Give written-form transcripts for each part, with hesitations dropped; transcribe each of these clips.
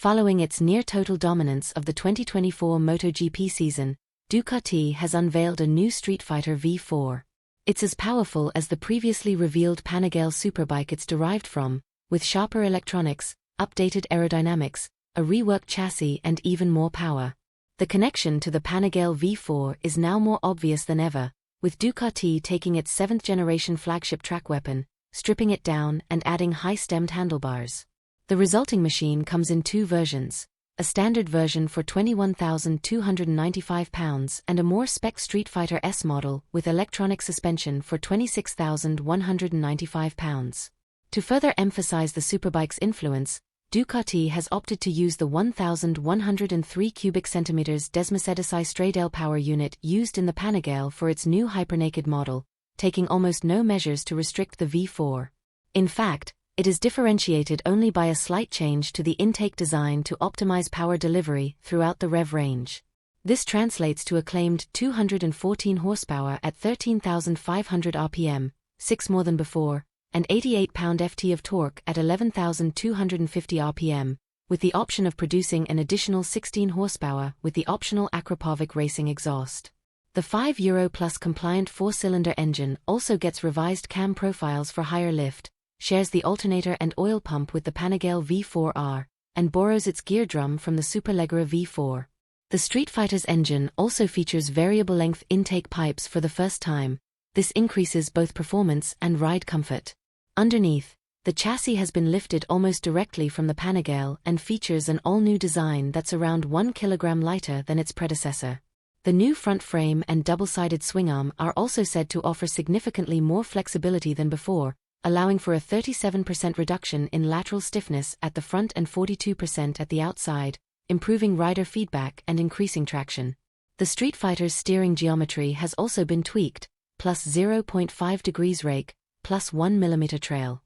Following its near-total dominance of the 2024 MotoGP season, Ducati has unveiled a new Streetfighter V4. It's as powerful as the previously revealed Panigale superbike it's derived from, with sharper electronics, updated aerodynamics, a reworked chassis and even more power. The connection to the Panigale V4 is now more obvious than ever, with Ducati taking its 7th-generation flagship track weapon, stripping it down and adding high-stemmed handlebars. The resulting machine comes in two versions, a standard version for £21,295 and a more spec Streetfighter S model with electronic suspension for £26,195. To further emphasize the superbike's influence, Ducati has opted to use the 1,103 cubic centimeters Desmosedici Stradale power unit used in the Panigale for its new hypernaked model, taking almost no measures to restrict the V4. In fact, it is differentiated only by a slight change to the intake design to optimize power delivery throughout the rev range. This translates to a claimed 214 horsepower at 13,500 rpm, 6 more than before, and 88 pound-ft of torque at 11,250 rpm, with the option of producing an additional 16 horsepower with the optional Akrapovic racing exhaust. The €5+ compliant 4-cylinder engine also gets revised cam profiles for higher lift, shares the alternator and oil pump with the Panigale V4R, and borrows its gear drum from the Superleggera V4. The Streetfighter's engine also features variable-length intake pipes for the first time. This increases both performance and ride comfort. Underneath, the chassis has been lifted almost directly from the Panigale and features an all-new design that's around 1 kilogram lighter than its predecessor. The new front frame and double-sided swingarm are also said to offer significantly more flexibility than before, allowing for a 37% reduction in lateral stiffness at the front and 42% at the outside, improving rider feedback and increasing traction. The Streetfighter's steering geometry has also been tweaked, plus 0.5 degrees rake, plus 1 mm trail.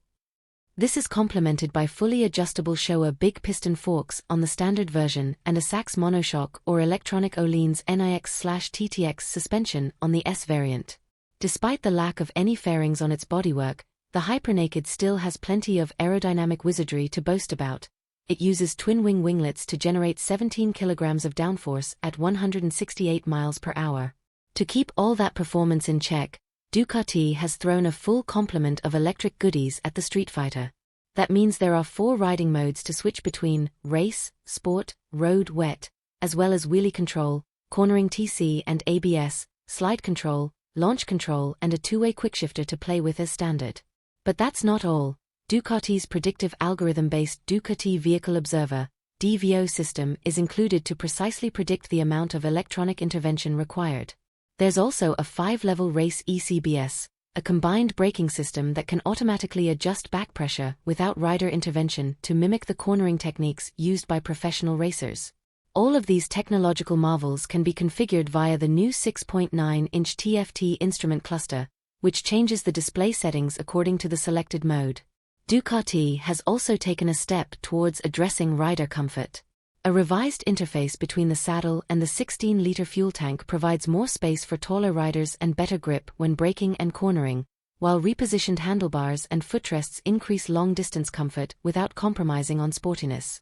This is complemented by fully adjustable Showa big piston forks on the standard version and a Sachs monoshock or electronic Öhlins NIX/TTX suspension on the S variant. Despite the lack of any fairings on its bodywork, the hypernaked still has plenty of aerodynamic wizardry to boast about. It uses twin-wing winglets to generate 17 kilograms of downforce at 168 miles per hour. To keep all that performance in check, Ducati has thrown a full complement of electric goodies at the Streetfighter. That means there are 4 riding modes to switch between: race, sport, road, wet, as well as wheelie control, cornering TC and ABS, slide control, launch control and a 2-way quickshifter to play with as standard. But that's not all. Ducati's predictive algorithm-based Ducati Vehicle Observer (DVO) system is included to precisely predict the amount of electronic intervention required. There's also a 5-level race ECBS, a combined braking system that can automatically adjust back pressure without rider intervention to mimic the cornering techniques used by professional racers. All of these technological marvels can be configured via the new 6.9-inch TFT instrument cluster, which changes the display settings according to the selected mode. Ducati has also taken a step towards addressing rider comfort. A revised interface between the saddle and the 16-liter fuel tank provides more space for taller riders and better grip when braking and cornering, while repositioned handlebars and footrests increase long-distance comfort without compromising on sportiness.